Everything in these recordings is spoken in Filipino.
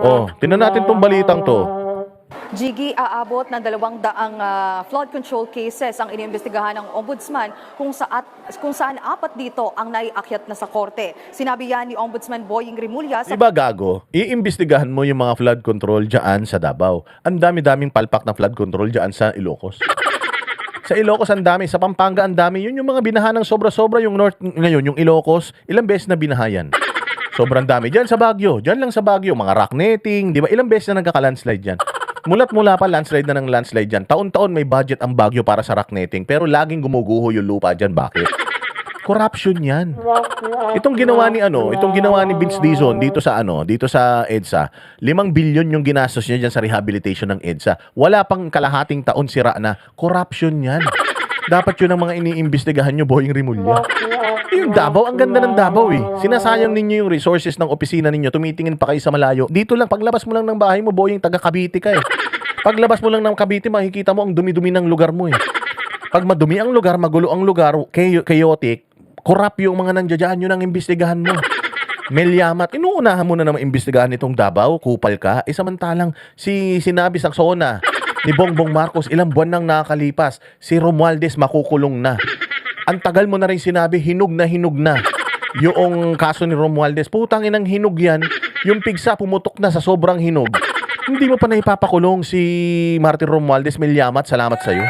Oh, tingnan natin tong balitang to. Jiggy, aabot ng 200 flood control cases ang iniimbestigahan ng Ombudsman kung saan 4 dito ang naiakyat na sa korte. Sinabi yan ni Ombudsman Boying Rimulya sa Diba gago? Iimbestigahan mo yung mga flood control dyan sa Davao. Ang dami-daming palpak na flood control dyan sa Ilocos. Sa Ilocos ang dami, sa Pampanga ang dami. Yun yung mga binaha ng sobra-sobra yung North ngayon, yung Ilocos, ilang beses na binahayan. Sobrang dami. Dyan sa Baguio, dyan lang sa Baguio, mga rock netting, di ba? Ilang beses na nagkaka-landslide dyan. Mulat-mula pa, landslide na ng landslide dyan. Taon-taon may budget ang Baguio para sa rock netting, pero laging gumuguho yung lupa dyan. Bakit? Corruption yan. Itong ginawa ni Vince Dizon dito sa EDSA, 5 billion yung ginastos niya dyan sa rehabilitation ng EDSA. Wala pang kalahating taon sira na. Corruption yan. Dapat yun ang mga iniimbestigahan nyo, Boying Rimulya. Yung Davao, ang ganda ng Davao eh. Sinasayang ninyo yung resources ng opisina ninyo, tumitingin pa kayo sa malayo. Dito lang, paglabas mo lang ng bahay mo, Boying, taga Cavite ka eh. Paglabas mo lang ng Cavite, makikita mo ang dumi-dumi ng lugar mo eh. Pag madumi ang lugar, magulo ang lugar, chaotic, corrupt yung mga nandiyan, yun ang imbestigahan mo. Melyamat, inuunahan mo na naman imbestigahan itong Davao, kupal ka. Samantalang sinabi sa SONA ni Bongbong Marcos, ilang buwan nang nakakalipas, si Romualdez makukulong na. Ang tagal mo na rin sinabi, hinog na yung kaso ni Romualdez. Putang inang hinog yan, yung pigsa pumutok na sa sobrang hinog. Hindi mo pa na ipapakulong si Martin Romualdez. Melyamat, salamat sa'yo.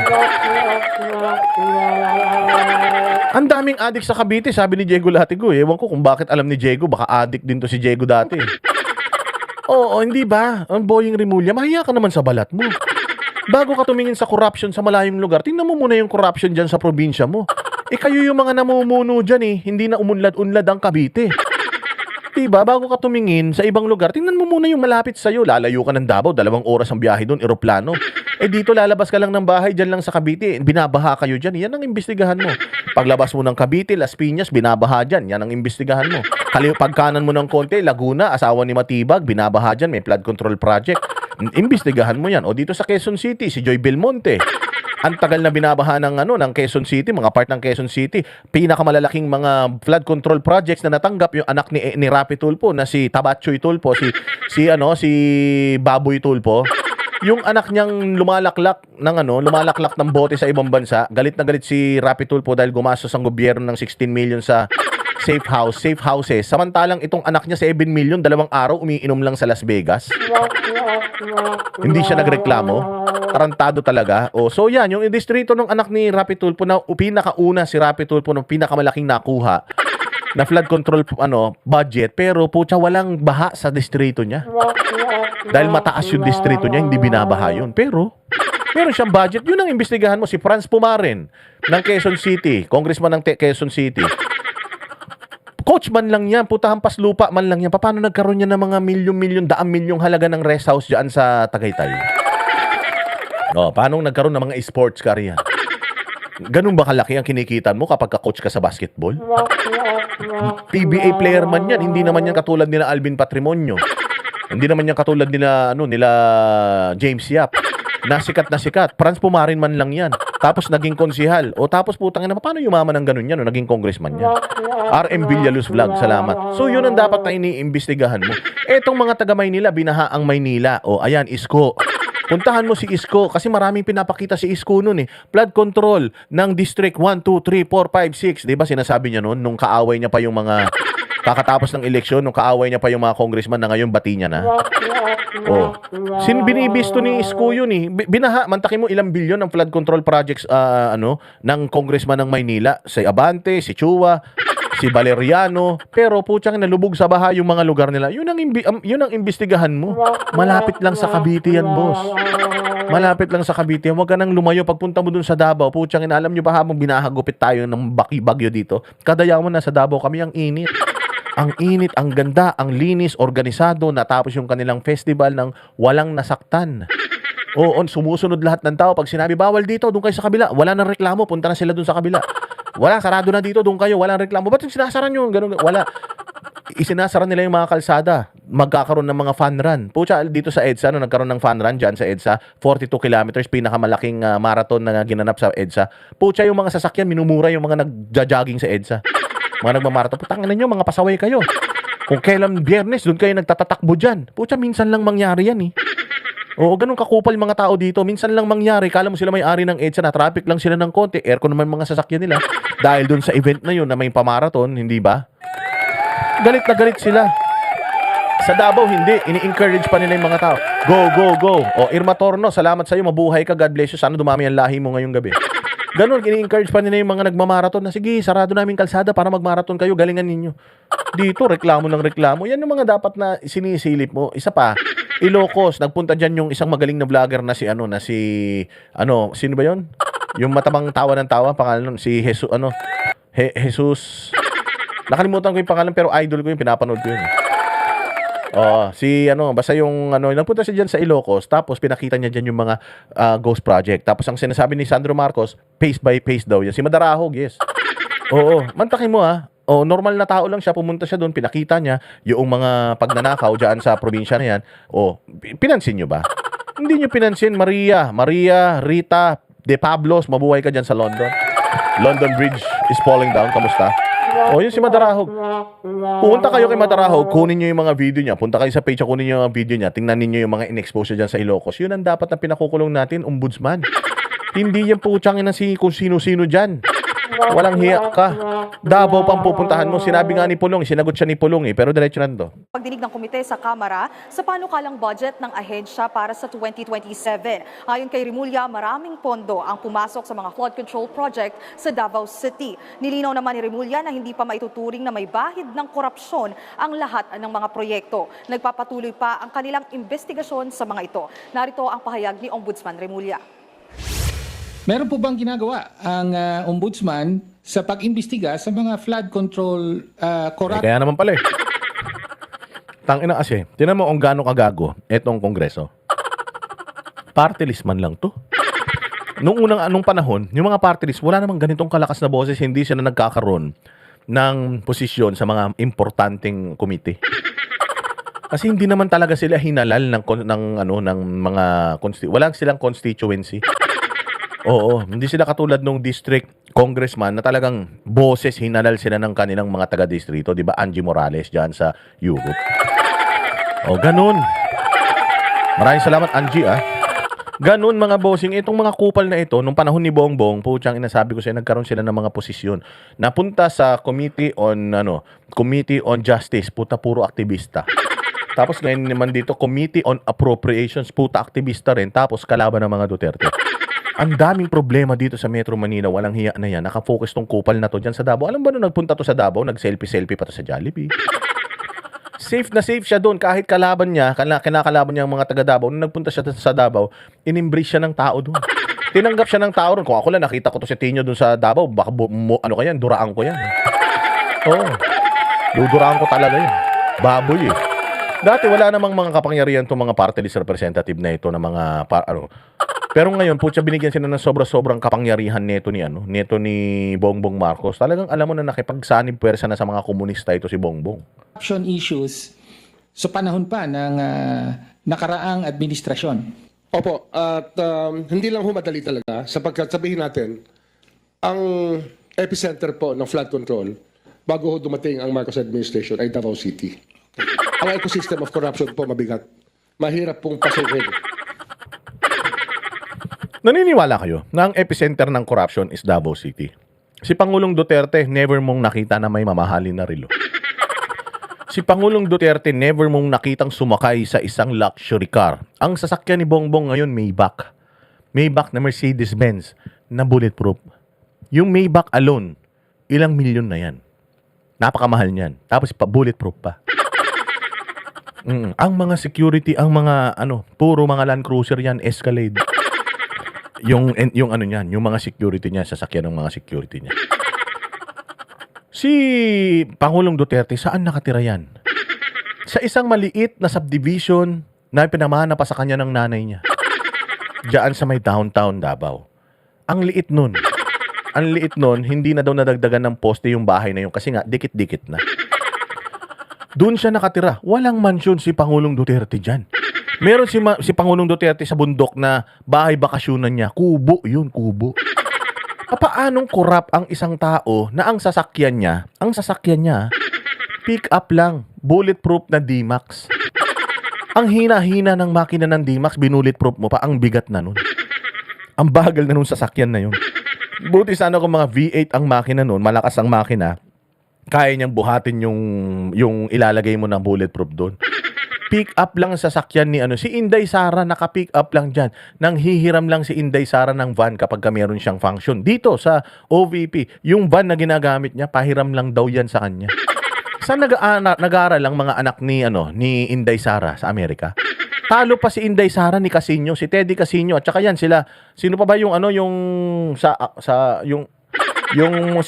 Ang daming adik sa Cavite, sabi ni Diego Latigo. Ewan ko kung bakit alam ni Diego, baka adik din to si Diego dati. Oo, hindi ba? Ang Boying Rimulya, mahiya ka naman sa balat mo. Bago ka tumingin sa corruption sa malayong lugar, tingnan mo muna yung corruption dyan sa probinsya mo. Kayo yung mga namumuno dyan eh, hindi na umunlad-unlad ang Cavite. Diba? Bago ka tumingin sa ibang lugar, tingnan mo muna yung malapit sa'yo. Lalayo ka ng Davao, 2 oras ang biyahe doon, eroplano. Dito lalabas ka lang ng bahay, dyan lang sa Cavite, binabaha kayo dyan. Yan ang imbestigahan mo. Paglabas mo ng Cavite, Las Piñas, binabaha dyan. Yan ang imbestigahan mo. Pagkanan mo ng konti, Laguna, asawa ni Matibag, binabaha dyan, may flood control project. Imbestigahan mo yan. O dito sa Quezon City, si Joy Belmonte. Ang tagal na binabaha ng Quezon City, mga part ng Quezon City, pinakamalalaking mga flood control projects na natanggap yung anak ni Rapi Tulfo na si Tabatchoy Tulfo, si Baboy Tulfo. Yung anak niyang lumalaklak ng bote sa ibang bansa, galit na galit si Rapi Tulfo dahil gumastos ang gobyerno ng 16 million sa safe houses. Samantalang itong anak niya 7 million, 2 araw umiinom lang sa Las Vegas. Hindi siya nagreklamo. Tarantado talaga. So yan, yung distrito ng anak ni Rapi Tulfo na pinakauna si Rapi Tulfo ng pinakamalaking nakuha na flood control budget, pero putya walang baha sa distrito niya. Dahil mataas yung distrito niya, hindi binabaha yun. Pero meron siyang budget. Yun ang imbestigahan mo, si Franz Pumaren ng Quezon City, congressman ng Quezon City. Coach man lang yan, puta hampas lupa man lang yan. Paano nagkaroon niya ng mga milyon-milyon, daang milyong halaga ng rest house dyan sa Tagaytay? Paano nagkaroon ng mga sports car yan? Ganun ba kalaki ang kinikitan mo kapag ka-coach ka sa basketball? PBA player man yan, hindi naman yan katulad nila Alvin Patrimonio. Hindi naman yan katulad nila James Yap. Nasikat na sikat. Franz Pumarin man lang yan. Tapos naging konsihal. Tapos putang ina, paano yumaman ng ganun yan? Naging congressman yan. RM Villaluz Vlog, salamat. So yun ang dapat na iniimbestigahan mo. Etong mga taga Maynila, binaha ang Maynila. Ayan, Isko. Puntahan mo si Isko kasi maraming pinapakita si Isko noon eh. Flood control ng District 1, 2, 3, 4, 5, 6. Diba sinasabi niya noon nung kaaway niya pa yung mga kakatapos ng eleksyon, nung kaaway niya pa yung mga congressman na ngayon bati niya na. Binibisto ni Isko yun eh. Binaha, mantakin mo ilang bilyon ng flood control projects ng congressman ng Maynila. Si Abante, si Chua, si Valeriano. Pero putyang nalubog sa baha yung mga lugar nila. Yun ang imbestigahan mo. Malapit lang sa Cavite yan, boss. Malapit lang sa Cavite. Huwag ka nang lumayo. Pagpunta mo dun sa Davao, putyang alam nyo ba habang binahagupit tayo ng bagyo dito, kadaya mo na sa Davao kami, ang init. Ang init, ang ganda, ang linis, organisado, natapos yung kanilang festival ng walang nasaktan. Sumusunod lahat ng tao. Pag sinabi, bawal dito, doon kayo sa kabila. Wala nang reklamo, punta na sila doon sa kabila. Wala, sarado na dito, doon kayo, walang reklamo. Ba't sinasaran nyo? Ganun, wala. Isinasara nila yung mga kalsada. Magkakaroon ng mga fun run. Pucha, dito sa EDSA, nagkaroon ng fun run dyan sa EDSA, 42 kilometers, pinakamalaking marathon na ginanap sa EDSA. Pucha, yung mga sasakyan, minumura yung mga nagja-jogging sa EDSA. Mga nagmamarathon, putangin ninyo, mga pasaway kayo. Kung kailan Biyernes, doon kayo nagtatatakbo dyan. Pucha, minsan lang mangyari yan eh. Oo, ganun kakupal mga tao dito. Minsan lang mangyari. Kala mo sila may-ari ng EDSA na traffic lang sila ng konti. Aircon naman mga sasakyan nila. Dahil doon sa event na yun na may pamarathon, hindi ba? Galit na galit sila. Sa Davao, hindi. Ini-encourage pa nila yung mga tao. Go, go, go. O, Irma Torno, salamat sa'yo. Mabuhay ka. God bless you. Sana dumami ang lahi mo ngayong gabi. Ganun, ini-encourage pa nila yung mga nagmamarathon na, sige, sarado namin kalsada para magmarathon kayo. Galingan ninyo. Dito, reklamo ng reklamo. Yan yung mga dapat na sinisilip mo. Isa pa, Ilocos, nagpunta dyan yung isang magaling na vlogger na sino ba yon? Yung matamang tawa ng tawa, pangalan nun, si Jesus, Jesus. Nakalimutan ko yung pangalan, pero idol ko yung pinapanood ko yun. Basta yung nagpunta siya dyan sa Ilocos, tapos pinakita niya dyan yung mga ghost project. Tapos ang sinasabi ni Sandro Marcos, pace by pace daw yan. Si Madarahog, yes. Oo, mantakin mo normal na tao lang siya, pumunta siya doon, pinakita niya yung mga pagnanakaw dyan sa probinsya na yan. Pinansin nyo ba? Hindi nyo pinansin, Maria, Rita, De Pablos, mabuhay ka dyan sa London. London Bridge is falling down, kamusta? Yun si Madarahog. Punta kayo kay Madarahog, kunin nyo yung mga video niya. Punta kayo sa page, kunin nyo yung mga video niya. Tingnan ninyo yung mga in-expose dyan sa Ilocos. Yun ang dapat na pinakukulong natin, ombudsman. Hindi yan puchang kung sino-sino dyan. Walang hiya ka. Davao pang pupuntahan mo. Sinabi nga ni Pulong, sinagot siya ni Pulong pero diretso na to. Pagdinig ng komite sa Kamara sa panukalang budget ng ahensya para sa 2027. Ayon kay Rimulya, maraming pondo ang pumasok sa mga flood control project sa Davao City. Nilinaw naman ni Rimulya na hindi pa maituturing na may bahid ng korupsyon ang lahat ng mga proyekto. Nagpapatuloy pa ang kanilang investigasyon sa mga ito. Narito ang pahayag ni Ombudsman Rimulya. Meron po bang ginagawa ang ombudsman sa pag-imbestiga sa mga flood control corrupt? Kaya naman pala eh. Tangina kasi, tinan mo kung gaano kagago etong kongreso. Party list man lang to. Nung panahon, yung mga party list, wala namang ganitong kalakas na boses, hindi sila nagkakaroon ng posisyon sa mga importanteng komite. Kasi hindi naman talaga sila hinalal ng mga walang silang constituency. Oo, hindi sila katulad nung district congressman na talagang boses, hinalal sila ng kanilang mga taga-distrito, 'di ba? Angie Morales diyan sa Europe. Ganun. Maraming salamat Angie Ganun mga bossing, itong mga kupal na ito nung panahon ni Bongbong, puchang inasabi ko sa nagkaroon sila ng mga posisyon. Napunta sa Committee on Justice, puta puro aktivista. Tapos ngayon naman dito, Committee on Appropriations, puta aktivista rin, tapos kalaban ng mga Duterte. Ang daming problema dito sa Metro Manila, walang hiya na yan. Nakafocus tong kupal na to dyan sa Davao. Alam ba nung nagpunta to sa Davao, nag-selfie-selfie pa to sa Jollibee. Safe na safe siya doon kahit kalaban niya, kinakalaban niya ang mga taga Davao. Nung nagpunta siya sa Davao, in-embrace siya ng tao doon. Tinanggap siya ng tao doon. Kung ako lang nakita ko to si Tino doon sa Davao, baka duraan ko yan. Duduraan ko talaga yan. Baboy eh. Dati wala namang mga kapangyarihan itong mga party list representative na ito na mga pero ngayon, binigyan sila ng sobrang kapangyarihan neto ni Bongbong Marcos. Talagang alam mo na nakipagsanib pwersa na sa mga komunista ito si Bongbong. Corruption issues sa panahon pa ng nakaraang administrasyon. Opo, at hindi lang humadali talaga sapagkat sabihin natin, ang epicenter po ng flood control bago dumating ang Marcos administration ay Davao City. Ang ecosystem of corruption po mabigat. Mahirap pong pasukin. Naniniwala kayo na ang epicenter ng corruption is Davao City? Si Pangulong Duterte, never mong nakita na may mamahalin na relo. Si Pangulong Duterte, never mong nakitang sumakay sa isang luxury car. Ang sasakyan ni Bongbong ngayon, Maybach. Maybach na Mercedes-Benz na bulletproof. Yung Maybach alone, ilang milyon na yan. Napakamahal niyan. Tapos bulletproof pa. Ang mga security, puro mga Land Cruiser yan, Escalade. Yung mga security niya, sasakyan ng mga security niya. Si Pangulong Duterte, saan nakatira yan? Sa isang maliit na subdivision na pinamana pa sa kanya ng nanay niya. Diyan sa may downtown Davao. Ang liit nun. Hindi na daw nadagdagan ng poste yung bahay na yun kasi nga, dikit-dikit na. Doon siya nakatira. Walang mansyon si Pangulong Duterte dyan. Meron si Pangulong Duterte sa bundok na bahay bakasyonan niya. Kubo yun, kubo. Paanong korap ang isang tao na ang sasakyan niya Pick up lang. Bulletproof na D-Max. Ang hina-hina ng makina ng D-Max, binulletproof mo pa. Ang bigat na nun. Ang bagal na nun sasakyan na yun. Buti sana kung mga V8 ang makina nun, malakas ang makina, kaya niyang buhatin yung ilalagay mo ng bulletproof doon. Pick up lang ang sasakyan ni si Inday Sara, naka-pick up lang dyan. Nang hihiram lang si Inday Sara ng van kapag meron siyang function. Dito sa OVP, yung van na ginagamit niya, pahiram lang daw yan sa kanya. Saan nag-aaral lang mga anak ni Inday Sara sa Amerika? Talo pa si Inday Sara ni Casino, si Teddy Casino, at saka yan sila. Sino pa ba yung sa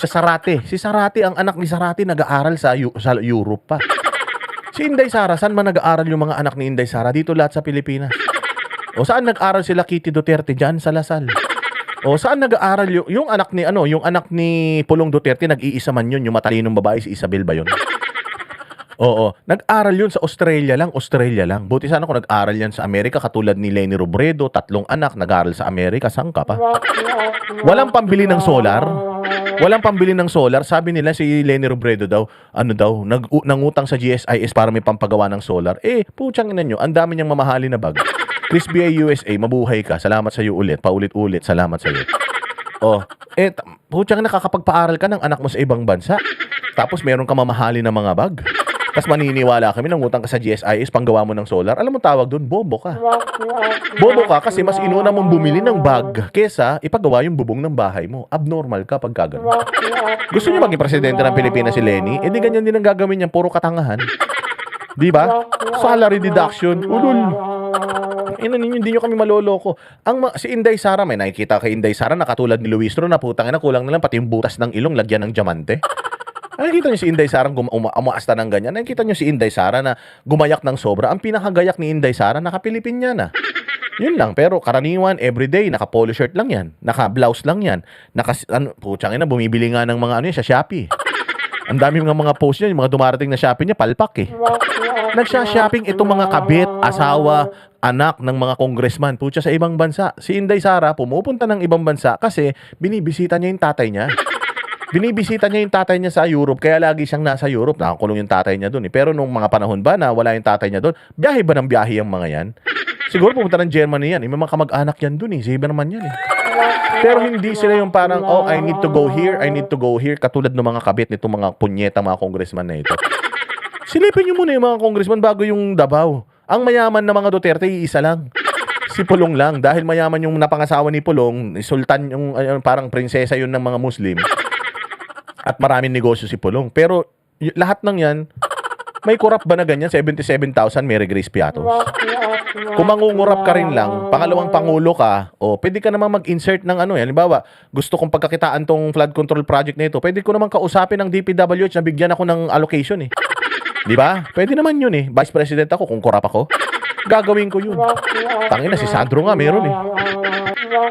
Sarate. Si Sarate, ang anak ni Sarate nag-aaral sa Europe pa. Si Inday Sara, saan man nag-aaral yung mga anak ni Inday Sara? Dito lahat sa Pilipinas. O saan nag-aaral sila Kitty Duterte? Diyan sa Lasal. O saan nag-aaral yung anak ni Pulong Duterte, nag-iisa man yun, yung matalinong babae, si Isabel ba yun? Oo, nag-aral yun sa Australia lang. Buti sana kung nag-aral yan sa Amerika, katulad ni Leni Robredo, 3 anak, nag-aral sa Amerika, saan ka pa? Walang pambili ng solar. Sabi nila si Leni Robredo daw, nangutang sa GSIS para may pampagawa ng solar. Putsang ina nyo, ang dami niyang mamahali na bag. Chris B.A. USA, mabuhay ka. Salamat sa iyo ulit. Paulit-ulit, salamat sa iyo. Putsang nakakapagpaaral ka ng anak mo sa ibang bansa. Tapos meron ka mamahali na mga bag. Tapos maniniwala kami, nangutang ka sa GSIS, panggawa mo ng solar. Alam mo tawag doon, bobo ka. Bobo ka kasi mas inuna mong bumili ng bag kesa ipagawa yung bubong ng bahay mo. Abnormal ka pag gagawin. Gusto niyo maging presidente ng Pilipinas si Lenny? Di ganyan din ang gagawin niya, puro katangahan. Di ba? Salary deduction. Ulul. Hindi nyo kami maloloko. Si Inday Sara, may nakikita kay Inday Sara na katulad ni Luis Ro na putang ina, kulang na lang pati yung butas ng ilong lagyan ng diamante. Nakikita nyo si Inday Sara umaasta ng ganyan. Nakikita nyo si Inday Sara na gumayak ng sobra. Ang pinakagayak ni Inday Sara, naka-Pilipin niya na. Yun lang. Pero karaniwan, everyday, naka-polo shirt lang yan. Naka-blouse lang yan. Putsang ina, bumibili nga ng mga sa Shopee. Ang dami mga post niya, yung mga dumarating na Shopee niya, palpak eh. Nagsha-shopping itong mga kabit, asawa, anak ng mga congressman, putya sa ibang bansa. Si Inday Sara, pumupunta ng ibang bansa kasi binibisita niya yung tatay niya. Binibisita niya yung tatay niya sa Europe, kaya lagi siyang nasa Europe. Nakakulong yung tatay niya doon. Pero nung mga panahon ba na wala yung tatay niya doon, biyahe ba ng biyahe yung mga yan? Siguro pumunta ng Germany yan. May mga kamag-anak yan doon eh. Sabi naman yan eh. Pero hindi sila yung parang, I need to go here, katulad ng mga kabit nitong mga punyeta, mga congressman na ito. Silipin niyo muna yung mga congressman bago yung Davao. Ang mayaman na mga Duterte, isa lang. Si Pulong lang. Dahil mayaman yung napangasawa ni Pulong, sultan yung parang prinsesa yun ng mga Muslim. At maraming negosyo si Pulong. Pero lahat ng yan, may kurap ba na ganyan? 77,000 Mary Grace Piatos. Kung mangungurap ka rin lang, pangalawang pangulo ka, pwede ka naman mag-insert ng halimbawa, gusto kong pagkakitaan tong flood control project na ito, pwede ko naman kausapin ng DPWH na bigyan ako ng allocation eh. Di ba? Pwede naman yun eh. Vice President ako, kung kurap ako, gagawin ko yun. Tangina, si Sandro nga meron eh.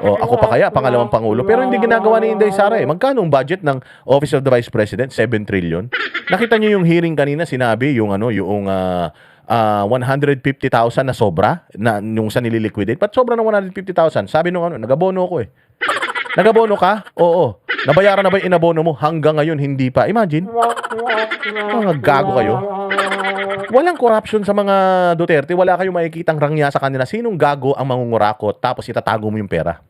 Ako pa kaya, pangalawang pangulo. Pero hindi ginagawa ni Inday Sara eh. Magkano ang budget ng Office of the Vice President? 7 trillion. Nakita niyo yung hearing kanina, sinabi yung 150,000 na sobra na yung sa nililiquidate. Ba't sobra ng 150,000? Sabi nung nagabono ko eh. Nagabono ka? Oo. Nabayaran na ba yung inabono mo? Hanggang ngayon, hindi pa. Imagine. Mga gago kayo. Walang corruption sa mga Duterte. Wala kayong makikitang rangya sa kanila. Sinong gago ang mangungurakot tapos itatago mo yung pera?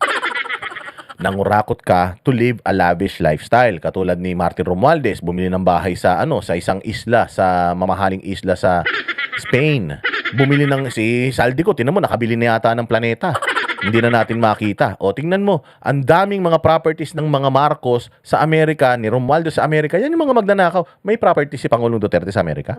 Nangurakot ka to live a lavish lifestyle. Katulad ni Martin Romualdez, bumili ng bahay sa isang isla, sa mamahaling isla sa Spain. Bumili ng si Saldico, tinan mo, nakabili na yata ng planeta. Hindi na natin makita. Tingnan mo, ang daming mga properties ng mga Marcos sa Amerika, ni Romualdez sa Amerika. Yan yung mga magnanakaw. May property si Pangulong Duterte sa Amerika.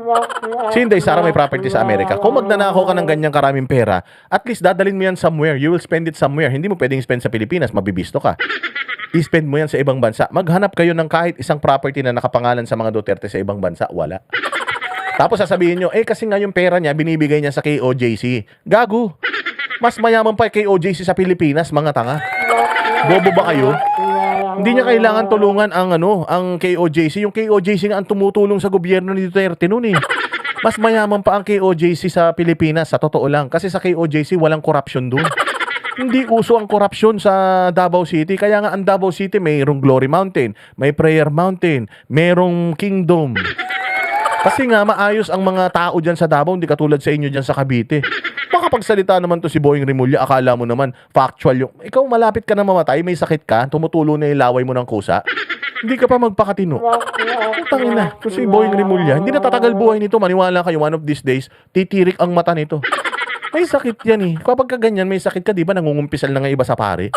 Si Inday Sara may property sa Amerika. Kung magnanakaw ka ng ganyang karaming pera, at least dadalhin mo yan somewhere. You will spend it somewhere. Hindi mo pwedeng spend sa Pilipinas, mabibisto ka. I-spend mo yan sa ibang bansa. Maghanap kayo ng kahit isang property na nakapangalan sa mga Duterte sa ibang bansa. Wala. Tapos sasabihin nyo, kasi nga yung pera niya, binibigay niya sa KOJC. Gago. Mas mayaman pa KOJC sa Pilipinas, mga tanga. Bobo ba kayo? Hindi niya kailangan tulungan ang KOJC. Yung KOJC nga ang tumutulong sa gobyerno ni Duterte noon eh. Mas mayaman pa ang KOJC sa Pilipinas, sa totoo lang. Kasi sa KOJC, walang corruption doon. Hindi uso ang corruption sa Davao City. Kaya nga ang Davao City mayroong Glory Mountain, may Prayer Mountain, mayroong Kingdom. Kasi nga, maayos ang mga tao dyan sa Davao, hindi katulad sa inyo dyan sa Cavite. Makapagsalita naman to si Boying Rimulya, akala mo naman factual yung... Ikaw malapit ka na mamatay, may sakit ka, tumutulo na yung laway mo ng kusa. Hindi ka pa magpakatino. Putangin na, kung si Boying Rimulya, hindi na tatagal buhay nito, maniwala kayo, one of these days, titirik ang mata nito. May sakit yan eh. Kapag ka ganyan, may sakit ka, di ba, nangungumpisal na nga iba sa pare.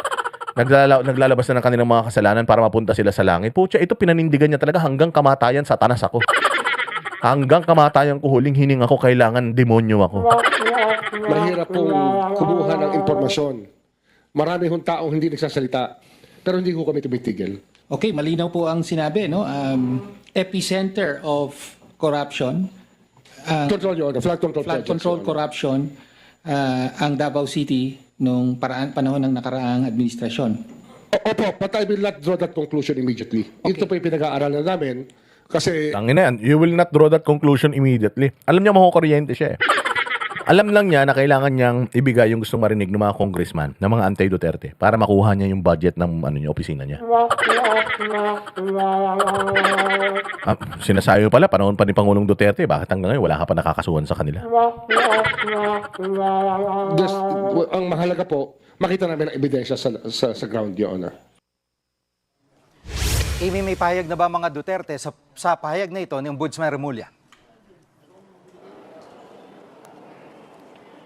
Naglalabas na ng kanilang mga kasalanan para mapunta sila sa langit. Pucha, ito pinanindigan niya talaga hanggang kamatayan, satanas ako. Hanggang kamatayan ko, huling hining ako, kailangan demonyo ako. Mahirap pong kumuha ng impormasyon. Marami hong taong hindi nagsasalita, pero hindi ko kami tumitigil. Okay, malinaw po ang sinabi, no? Epicenter of corruption, Control yun, flood control flood projects, control Your Honor. corruption, ang Davao City nung panahon ng nakaraang administrasyon. Opo, but I will not draw that conclusion immediately. Ito po yung pinag-aaralan namin kasi Tangin na yan, you will not draw that conclusion immediately. Alam niya makukuryente siya eh. Alam lang niya na kailangan niyang ibigay yung gustong marinig ng mga congressman, ng mga anti-Duterte, para makuha niya yung budget ng opisina niya. Sinasayo pala, panahon pa ni Pangulong Duterte, bakit hanggang ngayon wala ka pa nakakasuhan sa kanila? ang mahalaga po, makita namin ang ebidensya sa ground, Your Honor. Amy, may pahayag na ba mga Duterte sa pahayag na ito ni Ombudsman Rimulya?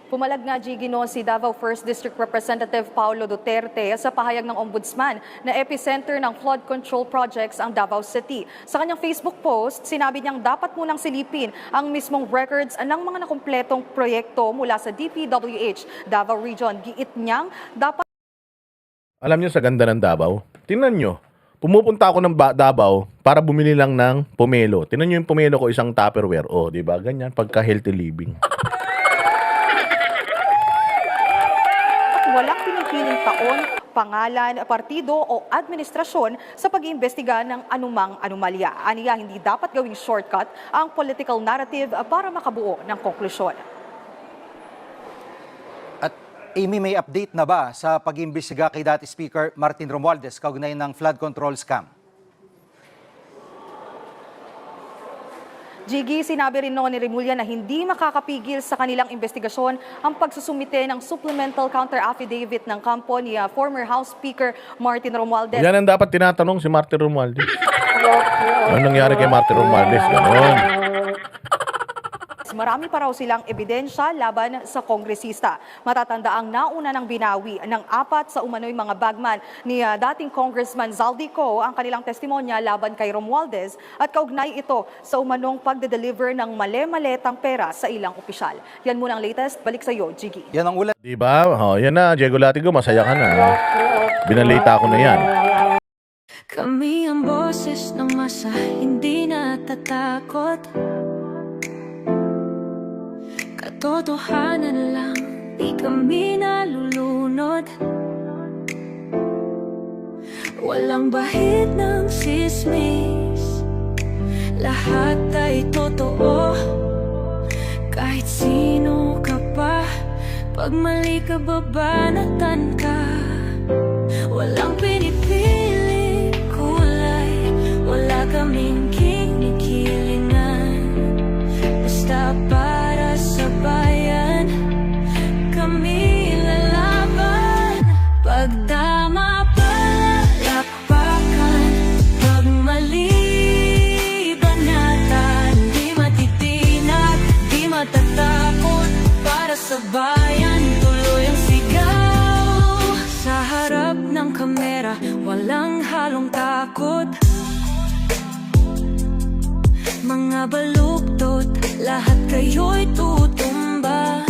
Pumalag nga, Gigi, no, si Davao 1st District Representative Paulo Duterte sa pahayag ng Ombudsman na epicenter ng flood control projects ang Davao City. Sa kanyang Facebook post, sinabi niyang dapat munang silipin ang mismong records ng mga nakumpletong proyekto mula sa DPWH Davao Region. Giit niyang dapat... Alam niyo sa ganda ng Davao? Tingnan niyo, pumupunta ako ng Davao para bumili lang ng pomelo. Tingnan niyo yung pomelo ko, isang Tupperware. Oh, di ba? Ganyan, pagka healthy living. Walang pinipiling taon, pangalan, partido o administrasyon sa pag-iimbestiga ng anumang anomalya. Aniya, hindi dapat gawing shortcut ang political narrative para makabuo ng konklusyon. At Amy, may update na ba sa pag-iimbestiga kay dati Speaker Martin Romualdez kaugnay ng flood control scam? Gigi, sinabi rin noon ni Rimulya na hindi makakapigil sa kanilang investigasyon ang pagsusumite ng supplemental counter-affidavit ng kampo ni former House Speaker Martin Romualdez. Yan ang dapat tinatanong si Martin Romualdez. Ano nangyari kay Martin Romualdez? Ganon. Marami pa raw silang ebidensya laban sa kongresista. Matatanda ang nauna ng binawi ng 4 sa umano'y mga bagman ni dating Congressman Zaldico ang kanilang testimonya laban kay Romualdez at kaugnay ito sa umanong pagde-deliver ng male-maletang pera sa ilang opisyal. Yan muna ang latest. Balik sa iyo, Gigi. Yan ang ulat. Diba? Oh, yan na, Diego Latigo, masaya ka na. Binalita ko na yan. Kami ang boses ng masa, hindi natatakot. Katotohanan lang, di kami nalulunod. Walang bahid ng sismis, lahat ay totoo. Kahit sino ka pa, pag mali ka babanatan ka. Walang pinipili kulay, wala kaming kinikilingan. Basta para sa bayan, kami lalaban. Pag tama palakpakan, pag mali banatan, di matitinag, di matatakot. Para sa bayan, tuloy ang sigaw. Sa harap ng kamera, walang halong takot. Mga baluktot, lahat kayo'y tutumba.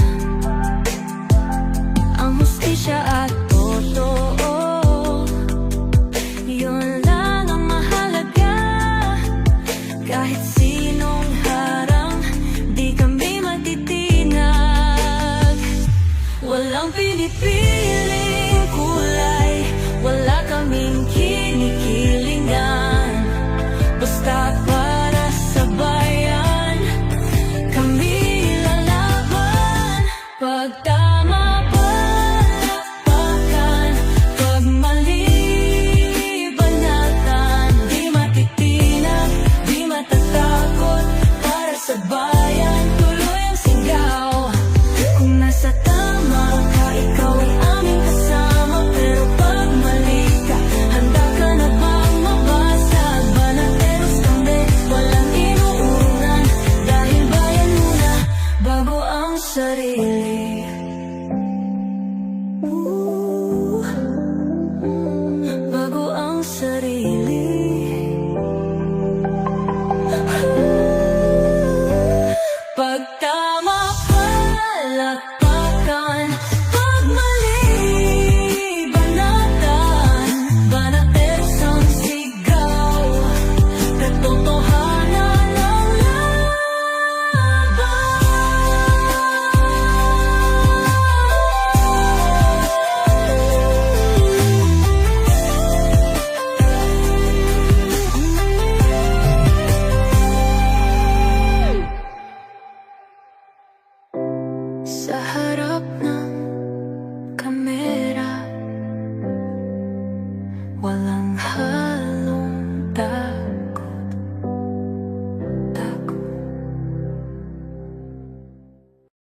Ang hustisya at totoo, yun lang ang mahalaga. Kahit sinong harang, di kami matitinag. Walang pinipili